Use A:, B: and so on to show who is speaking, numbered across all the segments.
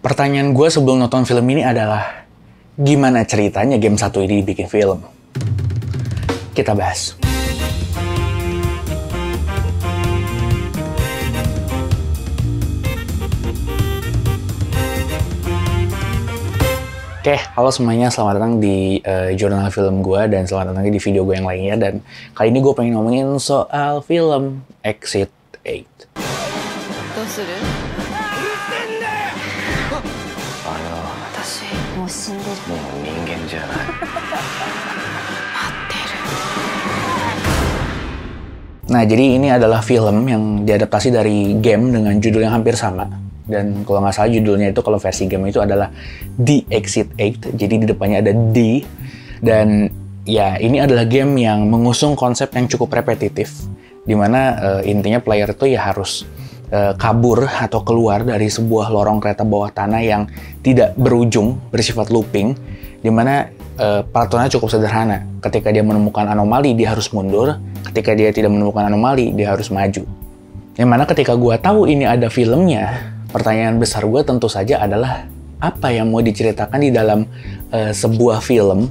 A: Pertanyaan gue sebelum nonton film ini adalah, gimana ceritanya game satu ini dibikin film? Kita bahas. Oke, halo semuanya, selamat datang di jurnal film gue dan selamat datang di video gue yang lainnya. Dan kali ini gue pengen ngomongin soal film Exit 8. Nah, jadi ini adalah film yang diadaptasi dari game dengan judul yang hampir sama. Dan kalau nggak salah judulnya itu kalau versi game itu adalah The Exit 8. Jadi di depannya ada D. Dan ya ini adalah game yang mengusung konsep yang cukup repetitif. Dimana intinya player itu ya harus kabur atau keluar dari sebuah lorong kereta bawah tanah yang tidak berujung, bersifat looping. Dimana peraturannya cukup sederhana. Ketika dia menemukan anomali, dia harus mundur. Ketika dia tidak menemukan anomali, dia harus maju. Yang mana ketika gue tahu ini ada filmnya, pertanyaan besar gue tentu saja adalah apa yang mau diceritakan di dalam sebuah film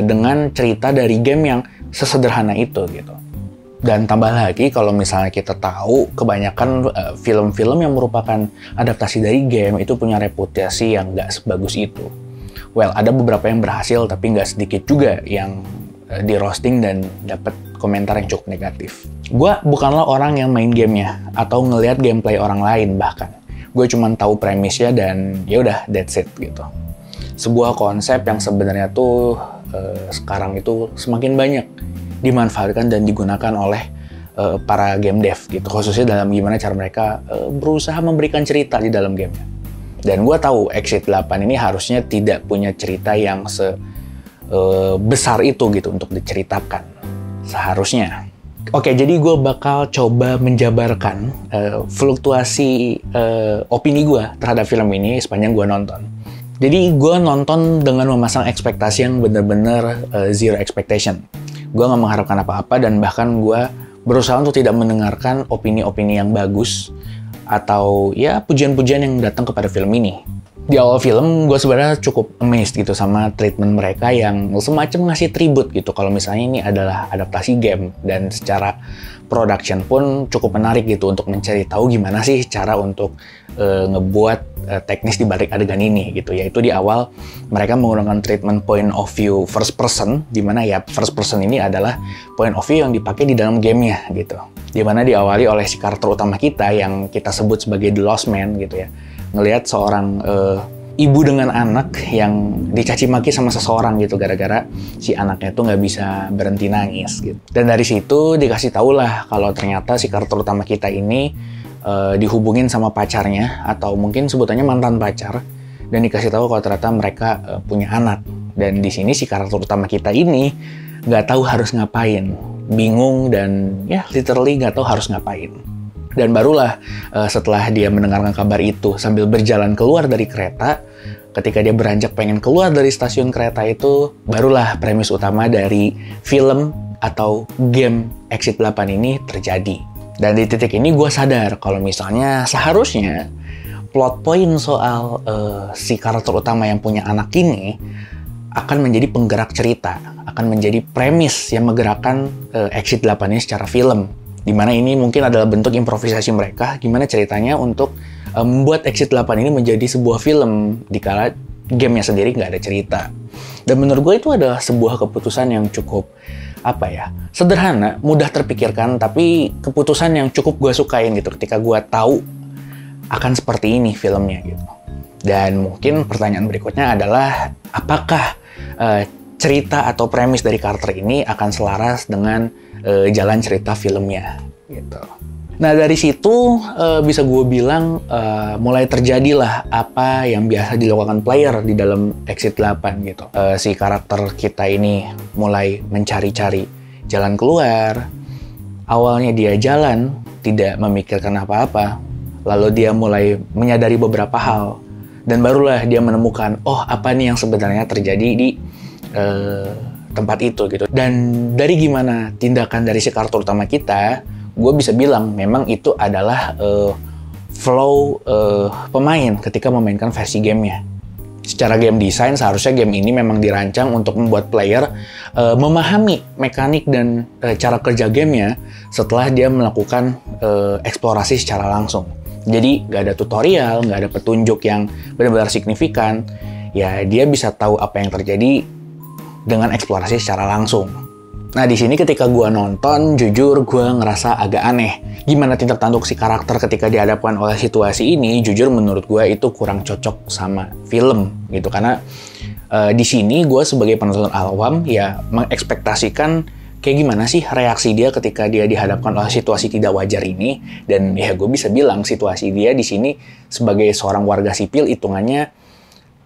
A: dengan cerita dari game yang sesederhana itu gitu. Dan tambah lagi kalau misalnya kita tahu kebanyakan film-film yang merupakan adaptasi dari game itu punya reputasi yang nggak sebagus itu. Well, ada beberapa yang berhasil tapi nggak sedikit juga yang di roasting dan dapat komentar yang cukup negatif. Gue bukanlah orang yang main gamenya atau ngelihat gameplay orang lain bahkan. Gue cuma tahu premisnya dan ya udah that's it gitu. Sebuah konsep yang sebenarnya tuh sekarang itu semakin banyak dimanfaatkan dan digunakan oleh para game dev gitu, khususnya dalam gimana cara mereka berusaha memberikan cerita di dalam gamenya. Dan gue tahu Exit 8 ini harusnya tidak punya cerita yang besar itu gitu untuk diceritakan seharusnya. Oke, jadi gue bakal coba menjabarkan fluktuasi opini gue terhadap film ini sepanjang gue nonton. Jadi gue nonton dengan memasang ekspektasi yang bener-bener zero expectation. Gue gak mengharapkan apa-apa dan bahkan gue berusaha untuk tidak mendengarkan opini-opini yang bagus atau ya pujian-pujian yang datang kepada film ini. Di awal film, gue sebenarnya cukup amazed gitu sama treatment mereka yang semacam ngasih tribute gitu kalau misalnya ini adalah adaptasi game. Dan secara production pun cukup menarik gitu untuk mencari tahu gimana sih cara untuk ngebuat teknis di balik adegan ini gitu. Yaitu di awal mereka menggunakan treatment point of view first person, dimana ya first person ini adalah point of view yang dipakai di dalam gamenya gitu. Dimana diawali oleh si karakter utama kita yang kita sebut sebagai The Lost Man gitu ya. Ngelihat seorang ibu dengan anak yang dicaci maki sama seseorang gitu gara-gara si anaknya tuh nggak bisa berhenti nangis gitu. Dan dari situ dikasih tau lah kalau ternyata si karakter utama kita ini dihubungin sama pacarnya atau mungkin sebutannya mantan pacar, dan dikasih tahu kalau ternyata mereka punya anak. Dan di sini si karakter utama kita ini nggak tahu harus ngapain, bingung dan ya literally nggak tahu harus ngapain. Dan barulah setelah dia mendengarkan kabar itu sambil berjalan keluar dari kereta, ketika dia beranjak pengen keluar dari stasiun kereta itu, barulah premis utama dari film atau game Exit 8 ini terjadi. Dan di titik ini gue sadar kalau misalnya seharusnya plot point soal si karakter utama yang punya anak ini akan menjadi penggerak cerita, akan menjadi premis yang menggerakkan Exit 8 ini secara film. Dimana ini mungkin adalah bentuk improvisasi mereka, gimana ceritanya untuk membuat Exit 8 ini menjadi sebuah film, dikala gamenya sendiri nggak ada cerita. Dan menurut gue itu adalah sebuah keputusan yang cukup, sederhana, mudah terpikirkan, tapi keputusan yang cukup gue sukain gitu, ketika gue tahu akan seperti ini filmnya gitu. Dan mungkin pertanyaan berikutnya adalah, apakah cerita atau premis dari karakter ini akan selaras dengan jalan cerita filmnya gitu. Nah dari situ bisa gue bilang mulai terjadilah apa yang biasa dilakukan player di dalam Exit 8 gitu. Si karakter kita ini mulai mencari-cari jalan keluar. Awalnya dia jalan tidak memikirkan apa-apa, lalu dia mulai menyadari beberapa hal dan barulah dia menemukan apa nih yang sebenarnya terjadi di tempat itu gitu. Dan dari gimana tindakan dari si karakter utama kita, gue bisa bilang memang itu adalah flow pemain ketika memainkan versi gamenya. Secara game design, seharusnya game ini memang dirancang untuk membuat player memahami mekanik dan cara kerja gamenya setelah dia melakukan eksplorasi secara langsung. Jadi nggak ada tutorial, nggak ada petunjuk yang benar-benar signifikan. Ya dia bisa tahu apa yang terjadi dengan eksplorasi secara langsung. Nah di sini ketika gue nonton, jujur gue ngerasa agak aneh. Gimana tindak tanduk si karakter ketika dihadapkan oleh situasi ini, jujur menurut gue itu kurang cocok sama film gitu. Karena di sini gue sebagai penonton awam ya mengekspektasikan kayak gimana sih reaksi dia ketika dia dihadapkan oleh situasi tidak wajar ini. Dan ya gue bisa bilang situasi dia di sini sebagai seorang warga sipil hitungannya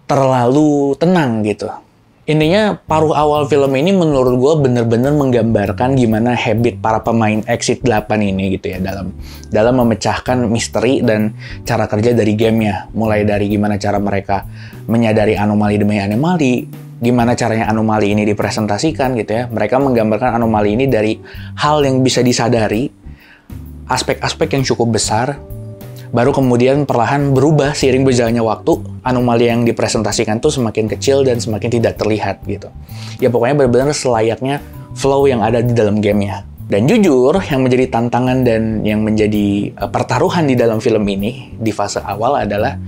A: terlalu tenang gitu. Intinya paruh awal film ini menurut gue bener-bener menggambarkan gimana habit para pemain Exit 8 ini gitu ya dalam memecahkan misteri dan cara kerja dari gamenya. Mulai dari gimana cara mereka menyadari anomali demi anomali, gimana caranya anomali ini dipresentasikan gitu ya. Mereka menggambarkan anomali ini dari hal yang bisa disadari, aspek-aspek yang cukup besar, baru kemudian perlahan berubah seiring berjalannya waktu, anomali yang dipresentasikan tuh semakin kecil dan semakin tidak terlihat gitu. Ya pokoknya benar-benar selayaknya flow yang ada di dalam gamenya. Dan jujur, yang menjadi tantangan dan yang menjadi pertaruhan di dalam film ini di fase awal adalah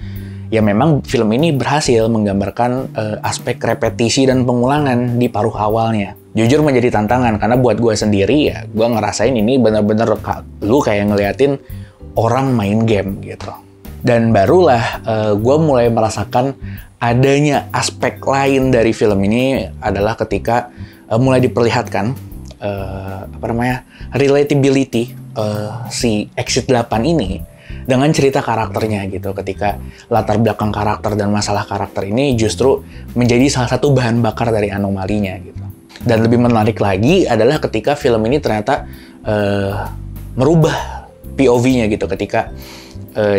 A: ya memang film ini berhasil menggambarkan aspek repetisi dan pengulangan di paruh awalnya. Jujur menjadi tantangan karena buat gue sendiri ya, gue ngerasain ini benar-benar lu kayak ngeliatin orang main game gitu. Dan barulah gue mulai merasakan adanya aspek lain dari film ini adalah ketika mulai diperlihatkan relatability si Exit 8 ini dengan cerita karakternya gitu. Ketika latar belakang karakter dan masalah karakter ini justru menjadi salah satu bahan bakar dari anomalinya gitu. Dan lebih menarik lagi adalah ketika film ini ternyata merubah POV-nya gitu ketika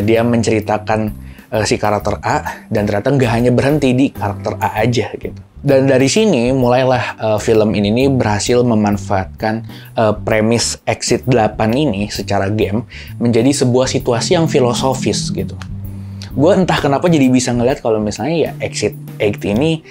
A: dia menceritakan si karakter A dan ternyata nggak hanya berhenti di karakter A aja gitu. Dan dari sini mulailah film ini berhasil memanfaatkan premis Exit 8 ini secara game menjadi sebuah situasi yang filosofis gitu. Gue entah kenapa jadi bisa ngeliat kalau misalnya ya Exit 8 ini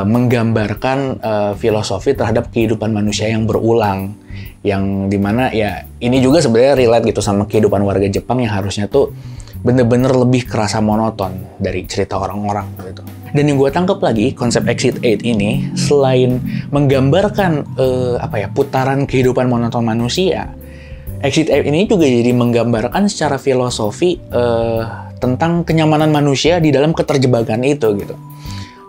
A: menggambarkan filosofi terhadap kehidupan manusia yang berulang. Yang dimana ya ini juga sebenarnya relate gitu sama kehidupan warga Jepang yang harusnya tuh bener-bener lebih kerasa monoton dari cerita orang-orang gitu. Dan yang gue tangkap lagi konsep Exit 8 ini selain menggambarkan putaran kehidupan monoton manusia, Exit 8 ini juga jadi menggambarkan secara filosofi tentang kenyamanan manusia di dalam keterjebakan itu gitu.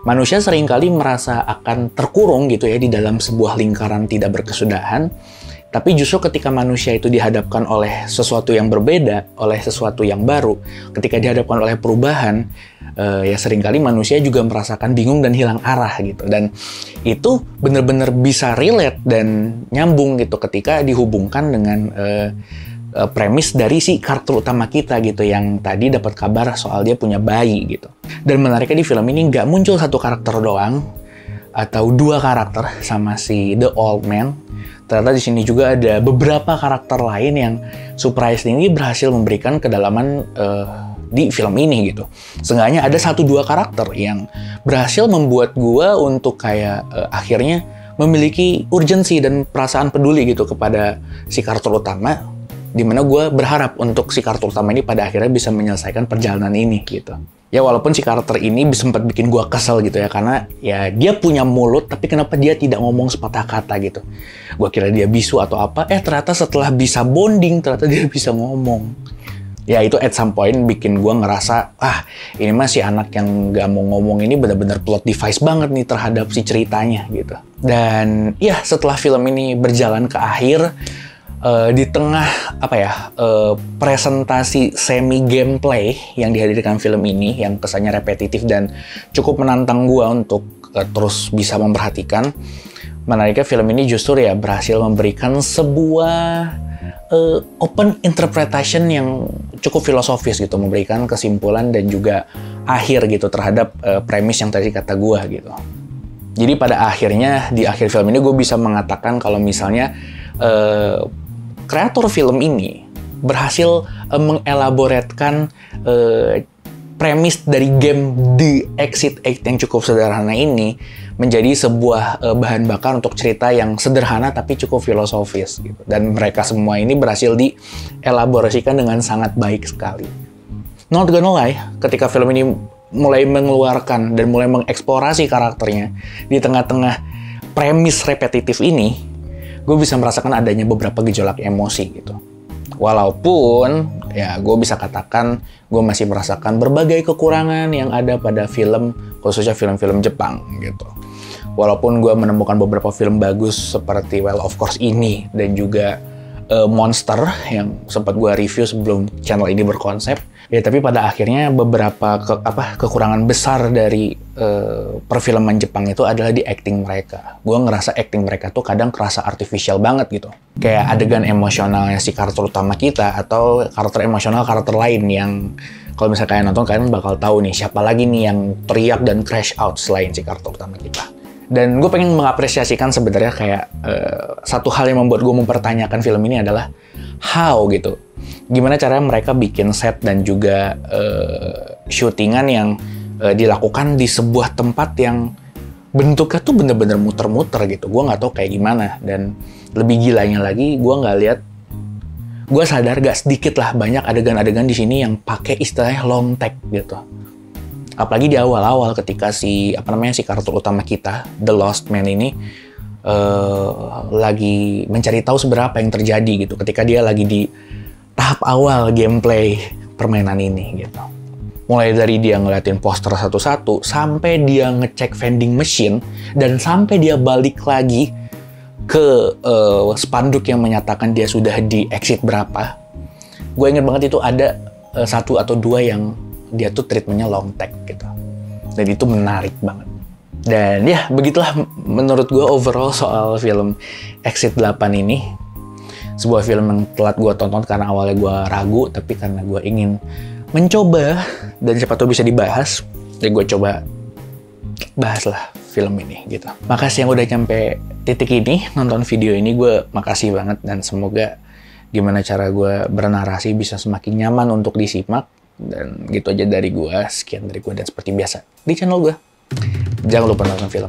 A: Manusia seringkali merasa akan terkurung gitu ya di dalam sebuah lingkaran tidak berkesudahan. Tapi justru ketika manusia itu dihadapkan oleh sesuatu yang berbeda, oleh sesuatu yang baru, ketika dihadapkan oleh perubahan, ya seringkali manusia juga merasakan bingung dan hilang arah gitu. Dan itu benar-benar bisa relate dan nyambung gitu ketika dihubungkan dengan premis dari si karakter utama kita gitu, yang tadi dapat kabar soal dia punya bayi gitu. Dan menariknya di film ini nggak muncul satu karakter doang, atau dua karakter sama si The Old Man. Ternyata di sini juga ada beberapa karakter lain yang surprisingly berhasil memberikan kedalaman di film ini gitu. Seenggaknya ada 1-2 karakter yang berhasil membuat gua untuk kayak akhirnya memiliki urgensi dan perasaan peduli gitu kepada si karakter utama, dimana gue berharap untuk si karakter utama ini pada akhirnya bisa menyelesaikan perjalanan ini gitu. Ya walaupun si karakter ini sempat bikin gue kesel gitu ya, karena ya dia punya mulut tapi kenapa dia tidak ngomong sepatah kata gitu. Gue kira dia bisu atau apa, ternyata setelah bisa bonding ternyata dia bisa ngomong. Ya itu at some point bikin gue ngerasa, ini mah si anak yang gak mau ngomong ini benar-benar plot device banget nih terhadap si ceritanya gitu. Dan ya setelah film ini berjalan ke akhir, di tengah presentasi semi gameplay yang dihadirkan film ini yang kesannya repetitif dan cukup menantang gua untuk terus bisa memperhatikan, menariknya film ini justru ya berhasil memberikan sebuah open interpretation yang cukup filosofis gitu, memberikan kesimpulan dan juga akhir gitu terhadap premis yang tadi kata gua gitu. Jadi pada akhirnya di akhir film ini gue bisa mengatakan kalau misalnya kreator film ini berhasil mengelaboratkan premis dari game The Exit 8 yang cukup sederhana ini menjadi sebuah bahan bakar untuk cerita yang sederhana tapi cukup filosofis gitu. Dan mereka semua ini berhasil dielaborasikan dengan sangat baik sekali. Not gonna lie, ketika film ini mulai mengeluarkan dan mulai mengeksplorasi karakternya di tengah-tengah premis repetitif ini, gue bisa merasakan adanya beberapa gejolak emosi gitu. Walaupun ya gue bisa katakan gue masih merasakan berbagai kekurangan yang ada pada film, khususnya film-film Jepang gitu. Walaupun gue menemukan beberapa film bagus seperti Well of Course ini dan juga Monster yang sempat gue review sebelum channel ini berkonsep. Ya tapi pada akhirnya beberapa kekurangan besar dari perfilman Jepang itu adalah di acting mereka. Gue ngerasa acting mereka tuh kadang kerasa artificial banget gitu. Kayak adegan emosionalnya si karakter utama kita atau karakter emosional karakter lain yang kalau misalnya kalian nonton kalian bakal tahu nih siapa lagi nih yang teriak dan crash out selain si karakter utama kita. Dan gue pengen mengapresiasikan sebenarnya kayak satu hal yang membuat gue mempertanyakan film ini adalah how gitu. Gimana caranya mereka bikin set dan juga syutingan yang dilakukan di sebuah tempat yang bentuknya tuh bener-bener muter-muter gitu. Gue nggak tahu kayak gimana. Dan lebih gilanya lagi, gue sadar gak sedikit lah banyak adegan-adegan di sini yang pakai istilahnya long take gitu. Apalagi di awal-awal ketika si karakter utama kita, The Lost Man ini lagi mencari tahu seberapa yang terjadi gitu ketika dia lagi di tahap awal gameplay permainan ini gitu. Mulai dari dia ngeliatin poster satu-satu sampai dia ngecek vending machine dan sampai dia balik lagi ke spanduk yang menyatakan dia sudah di exit berapa. Gue inget banget itu ada satu atau dua yang dia tuh treatmentnya long take gitu. Dan itu menarik banget. Dan ya, begitulah menurut gue overall soal film Exit 8 ini. Sebuah film yang telat gue tonton karena awalnya gue ragu, tapi karena gue ingin mencoba, dan siapa tahu bisa dibahas, jadi gue coba bahas lah film ini gitu. Makasih yang udah nyampe titik ini, nonton video ini, gue makasih banget. Dan semoga gimana cara gue bernarasi bisa semakin nyaman untuk disimak. Dan gitu aja dari gue, sekian dari gue, dan seperti biasa di channel gue, jangan lupa nonton film.